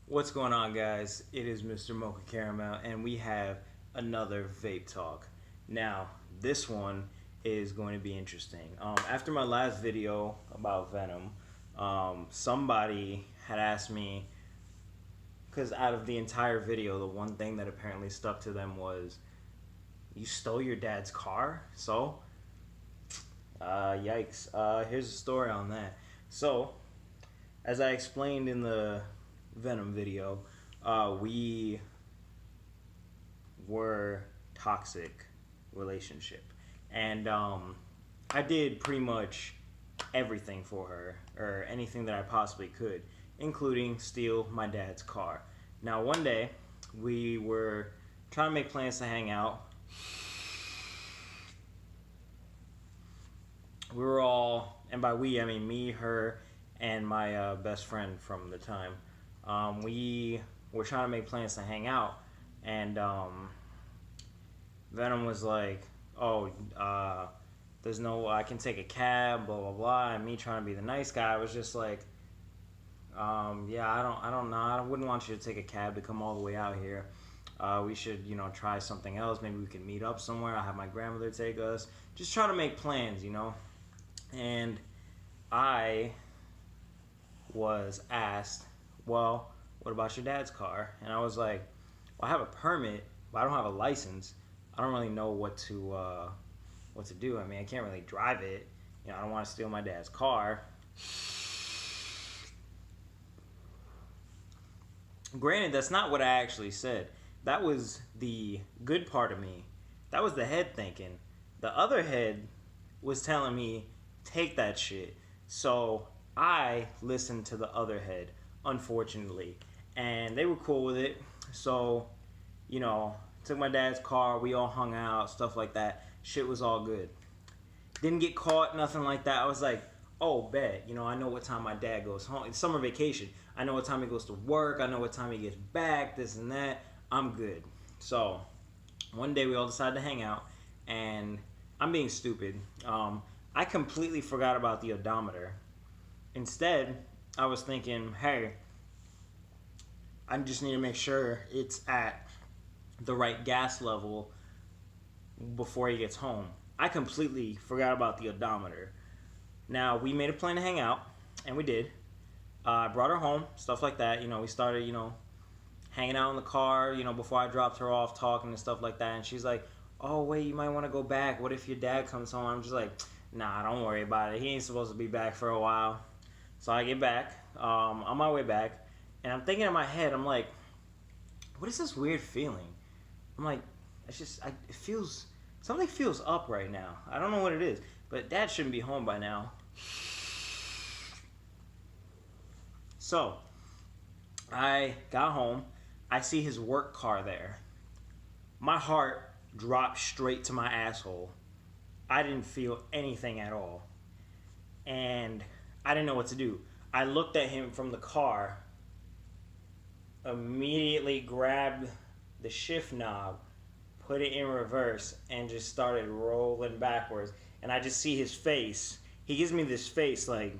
What's going on, guys? It is Mr. Mocha Caramel, and we have another vape talk. Now, this one is going to be interesting. After my last video about Venom, somebody had asked me, because out of the entire video, the one thing that apparently stuck to them was, you stole your dad's car? So, yikes. Here's the story on that. So, as I explained in the Venom video, we were toxic relationship, and I did pretty much everything for her, or anything that I possibly could, including steal my dad's car. Now one day we were trying to make plans to hang out. We were all, and by we I mean me, her, and my best friend from the time. We were trying to make plans to hang out, and Venom was like, "Oh, there's no, I can take a cab, blah blah blah." And me trying to be the nice guy, I was just like, "Yeah, I don't know. I wouldn't want you to take a cab to come all the way out here. We should, try something else. Maybe we can meet up somewhere. I'll have my grandmother take us. Just try to make plans, And I was asked, well, what about your dad's car? And I was like, well, I have a permit, but I don't have a license. I don't really know what to do. I mean, I can't really drive it. I don't want to steal my dad's car. Granted, that's not what I actually said. That was the good part of me. That was the head thinking. The other head was telling me, take that shit. So I listened to the other head, unfortunately, and they were cool with it. So, took my dad's car, we all hung out, stuff like that. Shit was all good. Didn't get caught, nothing like that. I was like, oh, bet. I know what time my dad goes home. It's summer vacation. I know what time he goes to work. I know what time he gets back, this and that. I'm good. So, one day we all decided to hang out, and I'm being stupid. I completely forgot about the odometer. Instead, I was thinking, hey, I just need to make sure it's at the right gas level before he gets home. I completely forgot about the odometer. Now, we made a plan to hang out, and we did. I brought her home, stuff like that. We started, hanging out in the car, before I dropped her off, talking and stuff like that. And she's like, oh, wait, you might want to go back. What if your dad comes home? I'm just like, nah, don't worry about it. He ain't supposed to be back for a while. So I get back, on my way back, and I'm thinking in my head, I'm like, what is this weird feeling? I'm like, something feels up right now. I don't know what it is, but Dad shouldn't be home by now. So, I got home, I see his work car there. My heart dropped straight to my asshole. I didn't feel anything at all. And I didn't know what to do. I looked at him from the car, immediately grabbed the shift knob, put it in reverse, and just started rolling backwards. And I just see his face. He gives me this face like,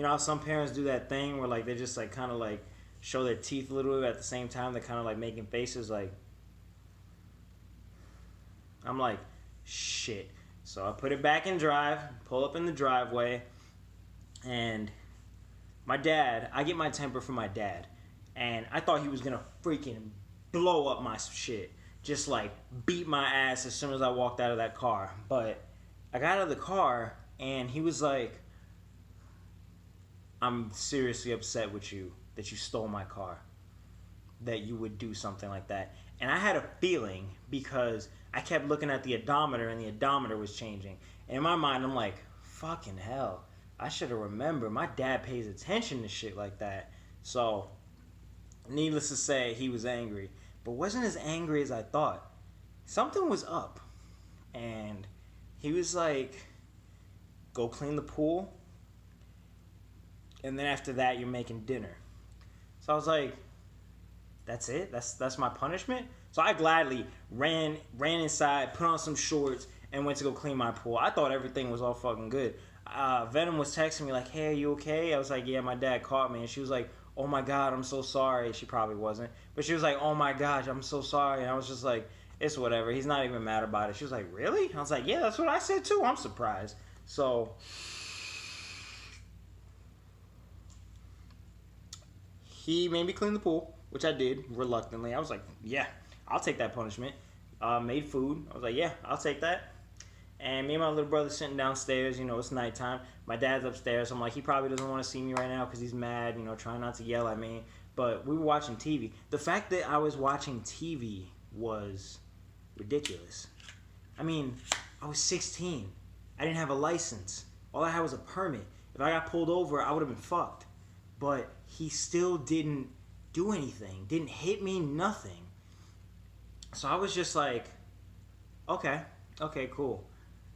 how some parents do that thing where they just kind of show their teeth a little bit at the same time. They're kind of making faces like, I'm like, shit. So I put it back in drive, pull up in the driveway, and I get my temper from my dad, and I thought he was gonna freaking blow up my shit, just beat my ass as soon as I walked out of that car. But I got out of the car, and he was like, I'm seriously upset with you that you stole my car, that you would do something like that. And I had a feeling, because I kept looking at the odometer, and the odometer was changing. And in my mind, I'm like, fucking hell, I should have remembered. My dad pays attention to shit like that. So, needless to say, he was angry. But wasn't as angry as I thought. Something was up. And he was like, go clean the pool. And then after that, you're making dinner. So I was like, that's it? That's my punishment? So I gladly ran inside, put on some shorts, and went to go clean my pool. I thought everything was all fucking good. Venom was texting me like, "Hey, are you okay?" I was like, "Yeah, my dad caught me," and she was like, "Oh my god, I'm so sorry." She probably wasn't, but she was like, "Oh my gosh, I'm so sorry," and I was just like, "It's whatever. He's not even mad about it." She was like, "Really?" I was like, "Yeah, that's what I said too. I'm surprised." So he made me clean the pool, which I did reluctantly. I was like, "Yeah, I'll take that punishment." Made food. I was like, "Yeah, I'll take that." And me and my little brother sitting downstairs. It's nighttime. My dad's upstairs. I'm like, he probably doesn't want to see me right now because he's mad. Trying not to yell at me. But we were watching TV. The fact that I was watching TV was ridiculous. I mean, I was 16. I didn't have a license. All I had was a permit. If I got pulled over, I would have been fucked. But he still didn't do anything. Didn't hit me, nothing. So I was just like, okay, cool.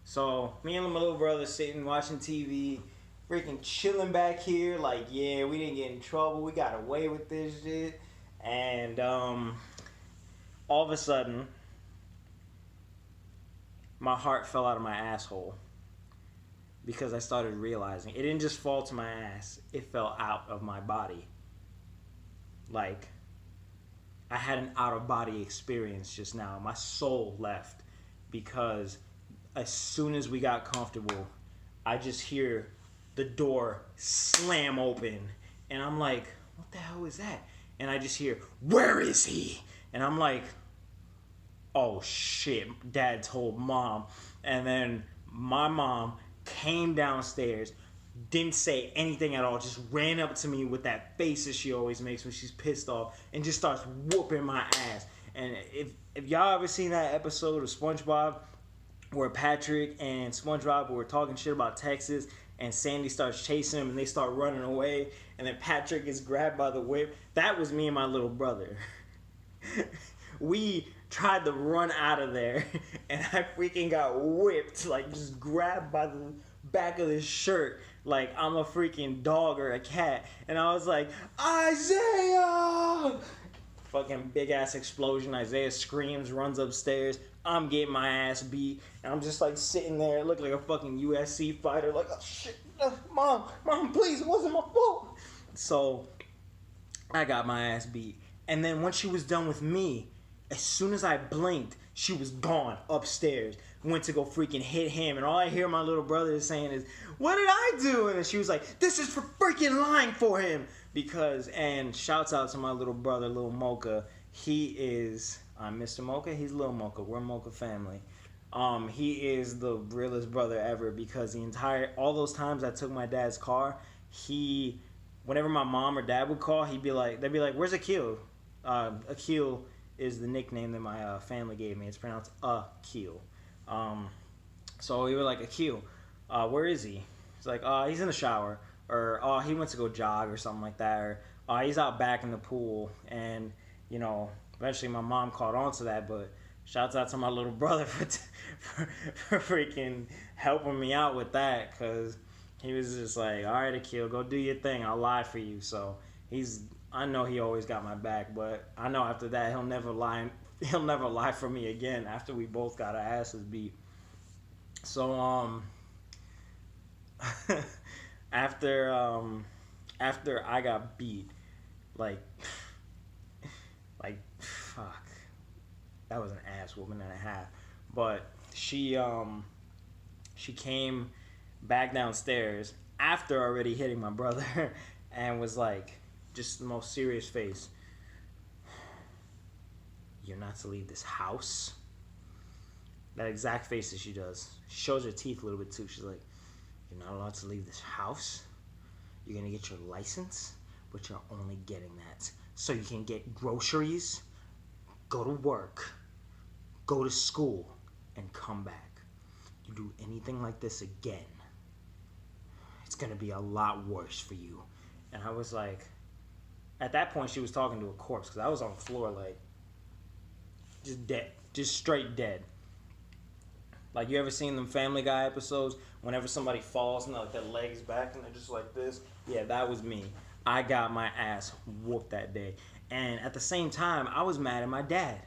So me and my little brother sitting watching TV, freaking chilling back here, like, yeah, we didn't get in trouble. We got away with this shit. And all of a sudden, my heart fell out of my asshole because I started realizing it didn't just fall to my ass, it fell out of my body. Like, I had an out of body experience just now. My soul left because as soon as we got comfortable, I just hear the door slam open. And I'm like, what the hell is that? And I just hear, where is he? And I'm like, oh shit, Dad told Mom. And then my mom came downstairs, didn't say anything at all, just ran up to me with that face that she always makes when she's pissed off and just starts whooping my ass. And if y'all ever seen that episode of SpongeBob where Patrick and SpongeBob were talking shit about Texas and Sandy starts chasing him and they start running away and then Patrick is grabbed by the whip, that was me and my little brother. We tried to run out of there and I freaking got whipped, like just grabbed by the back of his shirt like I'm a freaking dog or a cat. And I was like, Isaiah! Fucking big ass explosion. Isaiah screams, runs upstairs. I'm getting my ass beat. And I'm just like sitting there, look like a fucking USC fighter, like, oh shit, mom, please, it wasn't my fault. So I got my ass beat. And then once she was done with me, as soon as I blinked, she was gone upstairs. Went to go freaking hit him, and all I hear my little brother is saying is, what did I do? And she was like, this is for freaking lying for him. Because, and shouts out to my little brother, Lil Mocha. He is, I'm Mr. Mocha, he's Lil Mocha. We're Mocha family. He is the realest brother ever because all those times I took my dad's car, whenever my mom or dad would call, they'd be like, where's Akil? Akil is the nickname that my family gave me. It's pronounced Akil. So we were like, Akil, where is he? He's like, he's in the shower. Or, he went to go jog or something like that. Or, he's out back in the pool. And, eventually my mom caught on to that. But shouts out to my little brother for freaking helping me out with that. Because he was just like, all right, Akil, go do your thing. I'll lie for you. So I know he always got my back. But I know after that he'll never lie for me again after we both got our asses beat. So, after I got beat, like fuck, that was an ass whooping and a half. But she came back downstairs after already hitting my brother and was like, just the most serious face. You're not to leave this house. That exact face that she does. She shows her teeth a little bit too. She's like, you're not allowed to leave this house. You're going to get your license, but you're only getting that so you can get groceries, go to work, go to school, and come back. You do anything like this again, it's going to be a lot worse for you. And I was like, at that point, she was talking to a corpse because I was on the floor, like, just dead. Just straight dead. Like, you ever seen them Family Guy episodes? Whenever somebody falls and like their legs back and they're just like this? Yeah, that was me. I got my ass whooped that day. And at the same time, I was mad at my dad.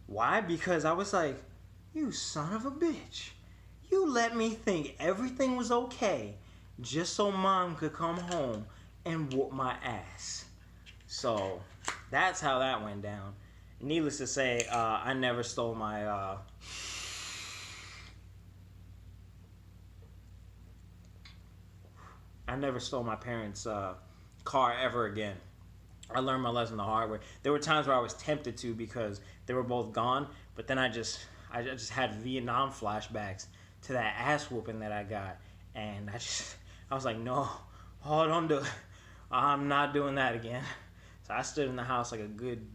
Why? Because I was like, you son of a bitch. You let me think everything was okay just so mom could come home and whoop my ass. So that's how that went down. Needless to say, I never stole my parents' car ever again. I learned my lesson the hard way. There were times where I was tempted to because they were both gone, but then I just had Vietnam flashbacks to that ass whooping that I got, and I was like, no, hold on to it. I'm not doing that again. So I stood in the house like a good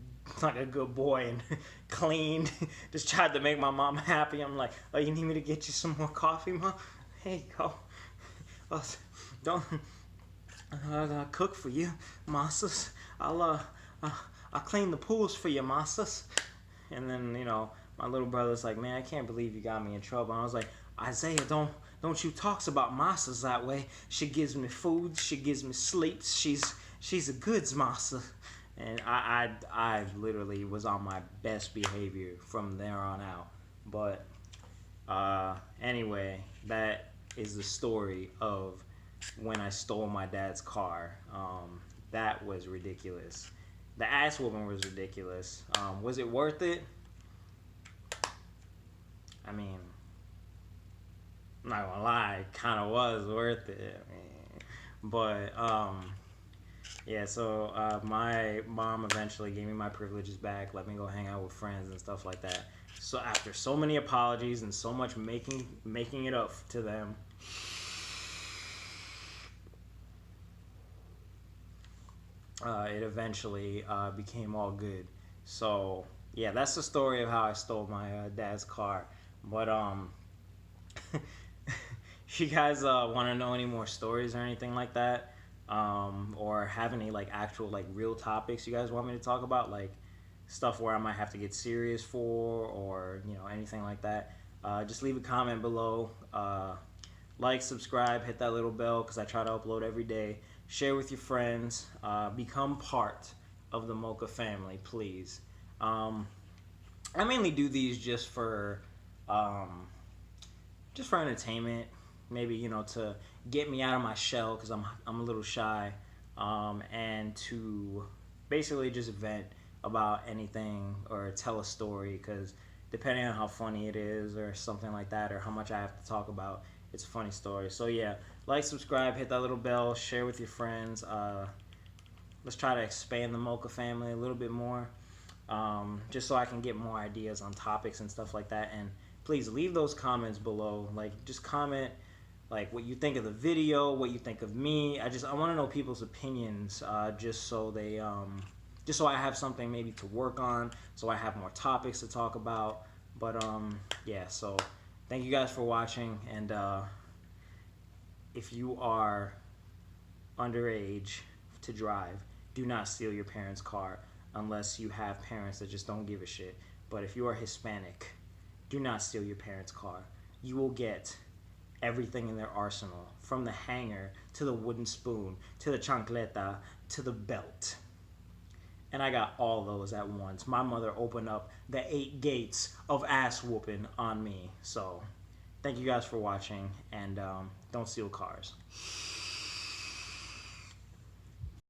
boy and cleaned. Just tried to make my mom happy. I'm like, oh, you need me to get you some more coffee, mom? Here you go. Don't. I'll cook for you, massas. I'll clean the pools for you, massas. And then my little brother's like, man, I can't believe you got me in trouble. And I was like, Isaiah, don't you talks about massas that way. She gives me food. She gives me sleeps. She's a goods massa. And I literally was on my best behavior from there on out. But anyway, that is the story of when I stole my dad's car. That was ridiculous. The ass whooping was ridiculous. Was it worth it? I mean, I'm not gonna lie, it kind of was worth it. I mean, but yeah. So my mom eventually gave me my privileges back, let me go hang out with friends and stuff like that. So after so many apologies and so much making it up to them, it eventually became all good. So yeah, that's the story of how I stole my dad's car. But if you guys want to know any more stories or anything like that, or have any like actual like real topics you guys want me to talk about, like stuff where I might have to get serious for, or anything like that, just leave a comment below. Like, subscribe, hit that little bell because I try to upload every day. Share with your friends. Become part of the Mocha family, please. I mainly do these just for entertainment. Maybe to get me out of my shell because I'm a little shy, and to basically just vent about anything or tell a story. Because depending on how funny it is or something like that, or how much I have to talk about, it's a funny story. So yeah, like, subscribe, hit that little bell, share with your friends. Let's try to expand the Mocha family a little bit more, just so I can get more ideas on topics and stuff like that. And please leave those comments below. Like, just comment like what you think of the video, what you think of me. I want to know people's opinions, just so I have something maybe to work on, so I have more topics to talk about. But yeah, so thank you guys for watching, and if you are underage to drive, do not steal your parents' car unless you have parents that just don't give a shit. But if you are Hispanic, do not steal your parents' car. You will get everything in their arsenal, from the hanger to the wooden spoon to the chancleta to the belt. And I got all those at once. My mother opened up the 8 gates of ass whooping on me. So thank you guys for watching, and don't steal cars.